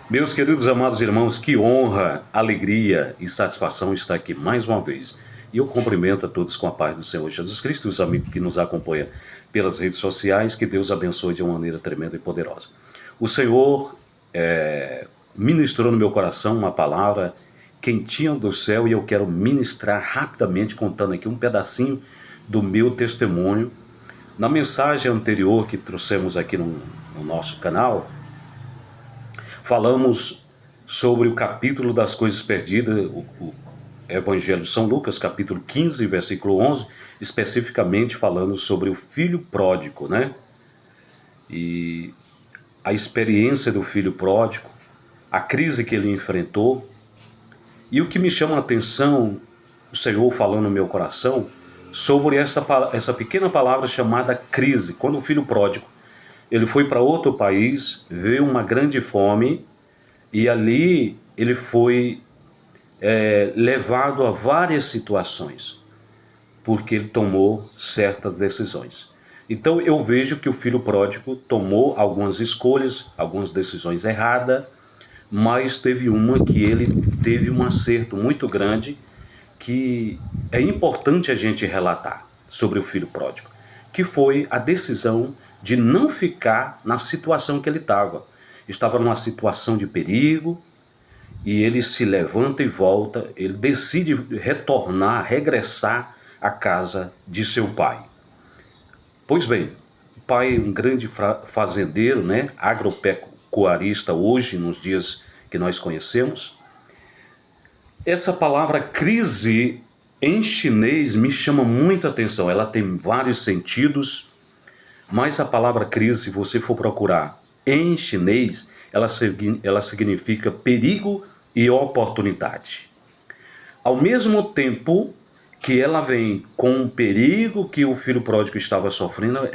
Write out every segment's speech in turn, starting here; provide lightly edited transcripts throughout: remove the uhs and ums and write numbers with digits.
Meus queridos amados irmãos, que honra, alegria e satisfação estar aqui mais uma vez. E eu cumprimento a todos com a paz do Senhor Jesus Cristo, os amigos que nos acompanham pelas redes sociais, que Deus abençoe de uma maneira tremenda e poderosa. O Senhor ministrou no meu coração uma palavra quentinha do céu e eu quero ministrar rapidamente, contando aqui um pedacinho do meu testemunho. Na mensagem anterior que trouxemos aqui no nosso canal, falamos sobre o capítulo das coisas perdidas, o Evangelho de São Lucas, capítulo 15, versículo 11, especificamente falando sobre o filho pródigo, né? E a experiência do filho pródigo, a crise que ele enfrentou. E o que me chama a atenção, o Senhor falando no meu coração, sobre essa pequena palavra chamada crise. Quando o filho pródigo, ele foi para outro país, veio uma grande fome, e ali ele foi levado a várias situações, porque ele tomou certas decisões. Então eu vejo que o filho pródigo tomou algumas escolhas, algumas decisões erradas, mas teve uma que ele teve um acerto muito grande, que é importante a gente relatar sobre o filho pródigo, que foi a decisão de não ficar na situação que ele estava. Estava numa situação de perigo, e ele se levanta e volta, ele decide retornar, regressar à casa de seu pai. Pois bem, o pai é um grande fazendeiro, né, agropecuarista hoje, nos dias que nós conhecemos. Essa palavra crise em chinês me chama muita atenção, ela tem vários sentidos, mas a palavra crise, se você for procurar em chinês, ela significa perigo e oportunidade. Ao mesmo tempo que ela vem com o perigo que o filho pródigo estava sofrendo,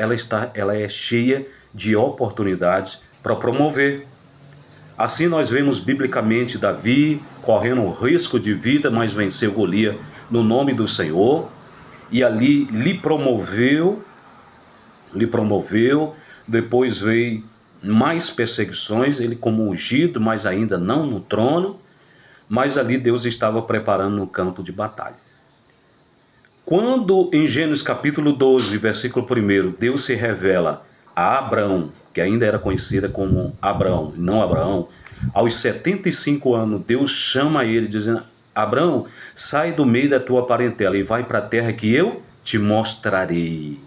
ela é cheia de oportunidades para promover. Assim nós vemos biblicamente Davi correndo um risco de vida, mas venceu Golias no nome do Senhor, e ali lhe promoveu, depois veio mais perseguições, ele como ungido, mas ainda não no trono, mas ali Deus estava preparando no campo de batalha. Quando em Gênesis capítulo 12, versículo 1, Deus se revela a Abrão, que ainda era conhecida como Abrão, não Abraão, aos 75 anos, Deus chama ele dizendo: Abrão, sai do meio da tua parentela e vai para a terra que eu te mostrarei.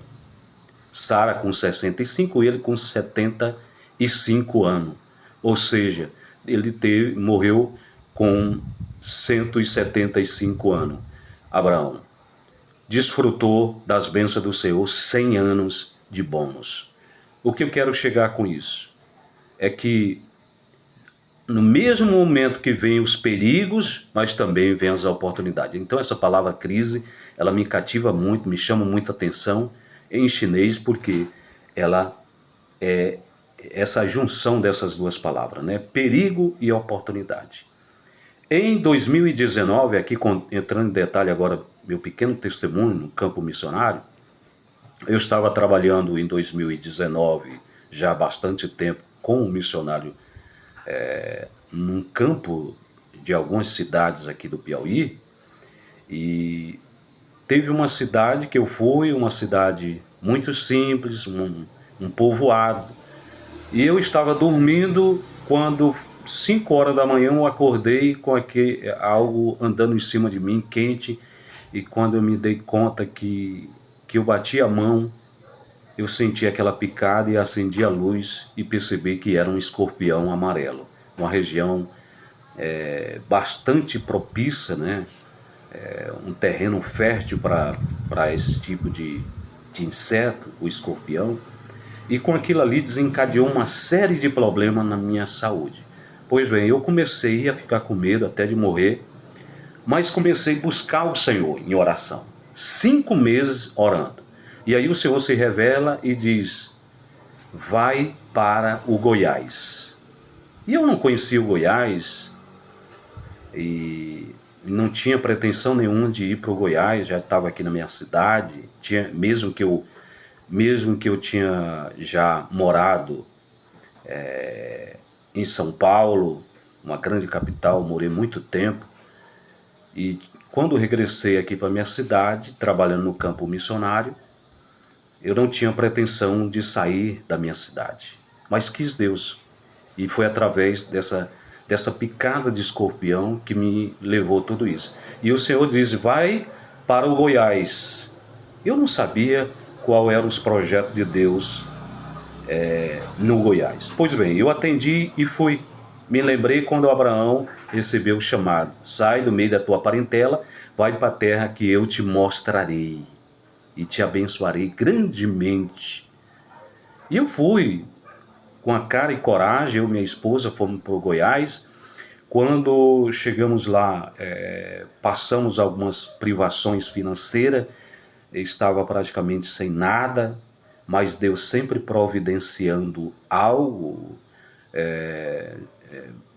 Sara com 65, ele com 75 anos. Ou seja, ele morreu com 175 anos. Abraão desfrutou das bênçãos do Senhor 100 anos de bônus. O que eu quero chegar com isso é que no mesmo momento que vem os perigos, mas também vem as oportunidades. Então essa palavra crise, ela me cativa muito, me chama muita atenção em chinês, porque ela é essa junção dessas duas palavras, né? Perigo e oportunidade. Em 2019, aqui entrando em detalhe agora, meu pequeno testemunho no campo missionário, eu estava trabalhando em 2019, já há bastante tempo, com um missionário num campo de algumas cidades aqui do Piauí, e teve uma cidade que eu fui, uma cidade muito simples, um povoado, e eu estava dormindo quando 5 horas da manhã eu acordei com algo andando em cima de mim, quente, e quando eu me dei conta que eu bati a mão, eu senti aquela picada e acendi a luz e percebi que era um escorpião amarelo. Uma região bastante propícia, né? Um terreno fértil para esse tipo de inseto, o escorpião. E com aquilo ali desencadeou uma série de problemas na minha saúde. Pois bem, eu comecei a ficar com medo até de morrer, mas comecei a buscar o Senhor em oração. 5 meses orando. E aí o Senhor se revela e diz: vai para o Goiás. E eu não conhecia o Goiás e não tinha pretensão nenhuma de ir para o Goiás, já estava aqui na minha cidade, mesmo que eu tinha já morado em São Paulo, uma grande capital, morei muito tempo. E quando regressei aqui para minha cidade, trabalhando no campo missionário, eu não tinha pretensão de sair da minha cidade, mas quis Deus. E foi através dessa picada de escorpião que me levou tudo isso. E o Senhor disse, vai para o Goiás. Eu não sabia qual eram os projetos de Deus no Goiás. Pois bem, eu atendi e fui. Me lembrei quando Abraão recebeu o chamado. Sai do meio da tua parentela, vai para a terra que eu te mostrarei e te abençoarei grandemente. E eu fui com a cara e coragem, eu e minha esposa fomos para o Goiás. Quando chegamos lá, passamos algumas privações financeiras, eu estava praticamente sem nada, mas Deus sempre providenciando algo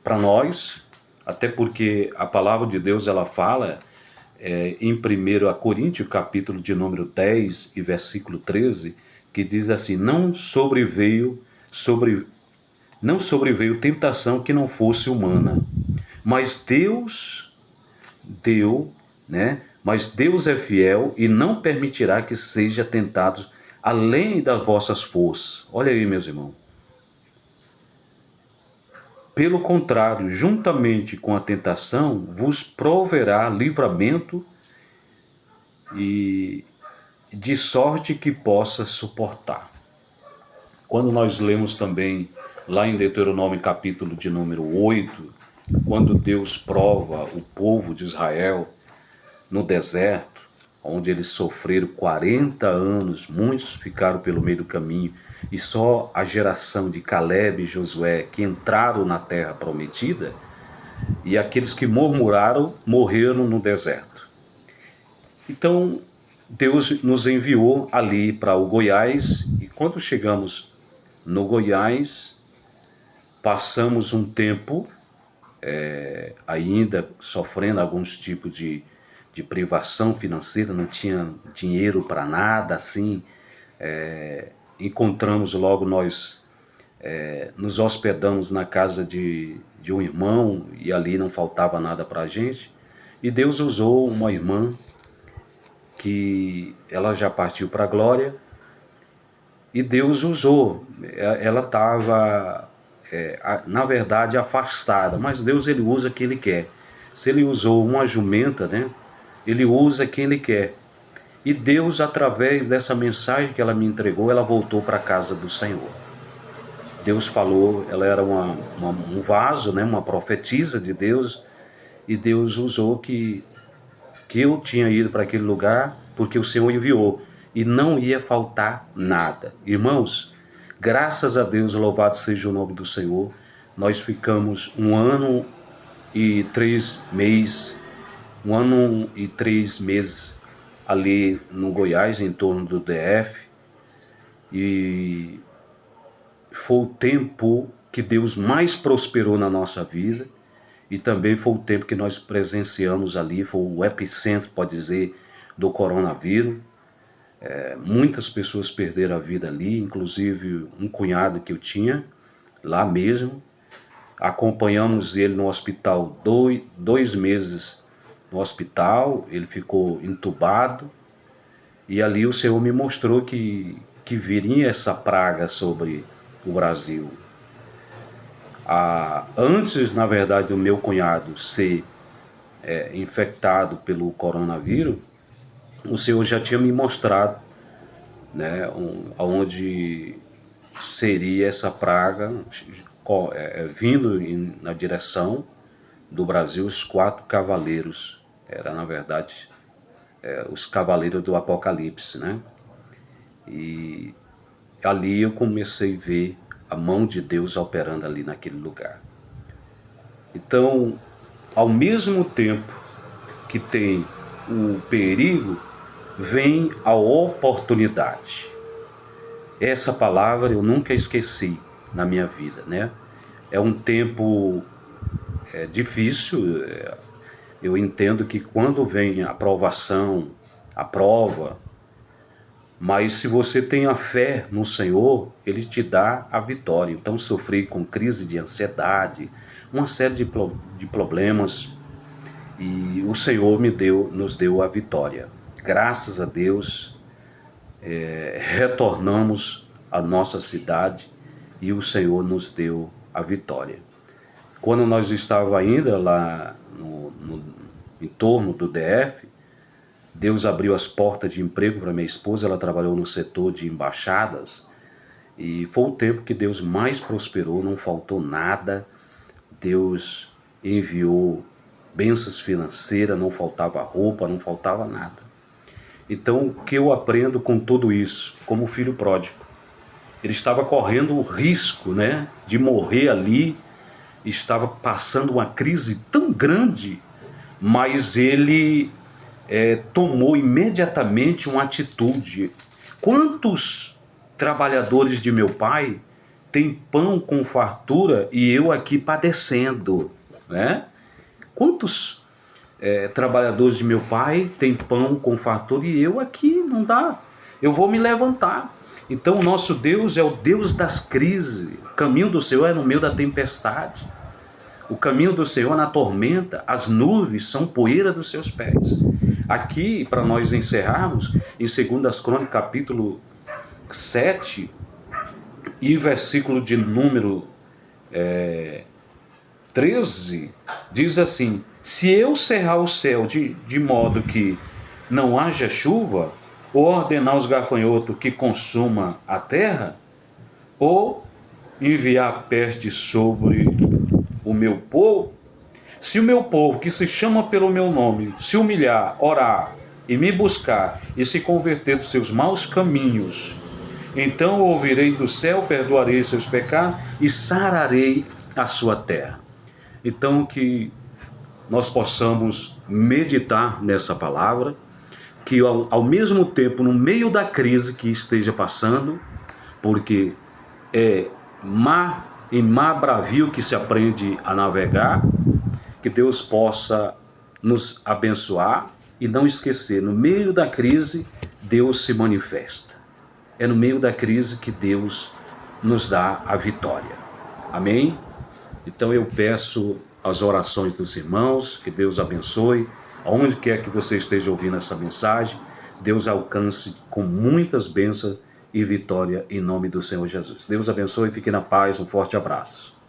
para nós, até porque a palavra de Deus ela fala em 1 Coríntios, capítulo de número 10 e versículo 13, que diz assim, não sobreveio tentação que não fosse humana, mas Deus deu, né? Mas Deus é fiel e não permitirá que seja tentado além das vossas forças. Olha aí, meus irmãos. Pelo contrário, juntamente com a tentação, vos proverá livramento e de sorte que possa suportar. Quando nós lemos também lá em Deuteronômio capítulo de número 8, quando Deus prova o povo de Israel no deserto, onde eles sofreram 40 anos, muitos ficaram pelo meio do caminho, e só a geração de Caleb e Josué que entraram na terra prometida, e aqueles que murmuraram morreram no deserto. Então Deus nos enviou ali para o Goiás, e quando chegamos no Goiás, passamos um tempo ainda sofrendo alguns tipos de privação financeira, não tinha dinheiro para nada, assim. Encontramos logo, nós nos hospedamos na casa de um irmão, e ali não faltava nada para a gente. E Deus usou uma irmã que ela já partiu para a glória, e Deus usou, ela estava, na verdade, afastada, mas Deus ele usa quem ele quer. Se ele usou uma jumenta, né, ele usa quem ele quer. E Deus, através dessa mensagem que ela me entregou, ela voltou para a casa do Senhor. Deus falou, ela era um vaso, né, uma profetisa de Deus, e Deus usou que eu tinha ido para aquele lugar porque o Senhor enviou, e não ia faltar nada. Irmãos, graças a Deus, louvado seja o nome do Senhor, nós ficamos 1 ano e 3 meses, 1 ano e 3 meses ali no Goiás, em torno do DF, e foi o tempo que Deus mais prosperou na nossa vida, e também foi o tempo que nós presenciamos ali, foi o epicentro, pode dizer, do coronavírus. Muitas pessoas perderam a vida ali, inclusive um cunhado que eu tinha, lá mesmo. Acompanhamos ele no hospital, 2 meses no hospital, ele ficou entubado, e ali o Senhor me mostrou que viria essa praga sobre o Brasil. Antes, na verdade, do meu cunhado ser infectado pelo coronavírus, o Senhor já tinha me mostrado, né, onde seria essa praga vindo na direção do Brasil, os 4 cavaleiros. Era, na verdade, os cavaleiros do Apocalipse, né? E ali eu comecei a ver a mão de Deus operando ali naquele lugar. Então, ao mesmo tempo que tem o perigo, vem a oportunidade. Essa palavra eu nunca esqueci na minha vida, né? É um tempo difícil. Eu entendo que quando vem a provação, a prova, Mas se você tem a fé no Senhor, Ele te dá a vitória. Então sofri com crise de ansiedade, uma série de problemas, e o Senhor nos deu a vitória. Graças a Deus, retornamos à nossa cidade e o Senhor nos deu a vitória. Quando nós estávamos ainda lá no entorno do DF, Deus abriu as portas de emprego para minha esposa. Ela trabalhou no setor de embaixadas e foi o tempo que Deus mais prosperou, não faltou nada. Deus enviou bênçãos financeiras, não faltava roupa, não faltava nada. Então, o que eu aprendo com tudo isso, como filho pródigo? Ele estava correndo o risco, né, de morrer ali, estava passando uma crise tão grande, mas ele tomou imediatamente uma atitude. Quantos trabalhadores de meu pai têm pão com fartura e eu aqui padecendo, né? Quantos trabalhadores de meu pai têm pão com fartura e eu aqui não dá? Eu vou me levantar. Então o nosso Deus é o Deus das crises. O caminho do Senhor é no meio da tempestade. O caminho do Senhor na tormenta. As nuvens são poeira dos seus pés. Aqui, para nós encerrarmos, em 2 Crônicas, capítulo 7, e versículo de número 13, diz assim: se eu cerrar o céu de modo que não haja chuva, ou ordenar os gafanhotos que consuma a terra, ou enviar peste sobre o meu povo, se o meu povo, que se chama pelo meu nome, se humilhar, orar e me buscar e se converter dos seus maus caminhos, então ouvirei do céu, perdoarei seus pecados e sararei a sua terra. Então que nós possamos meditar nessa palavra, que ao mesmo tempo, no meio da crise que esteja passando, porque em mar bravio que se aprende a navegar, que Deus possa nos abençoar e não esquecer, no meio da crise, Deus se manifesta. É no meio da crise que Deus nos dá a vitória. Amém? Então eu peço as orações dos irmãos, que Deus abençoe. Aonde quer que você esteja ouvindo essa mensagem, Deus alcance com muitas bênçãos e vitória em nome do Senhor Jesus. Deus abençoe e fique na paz. Um forte abraço.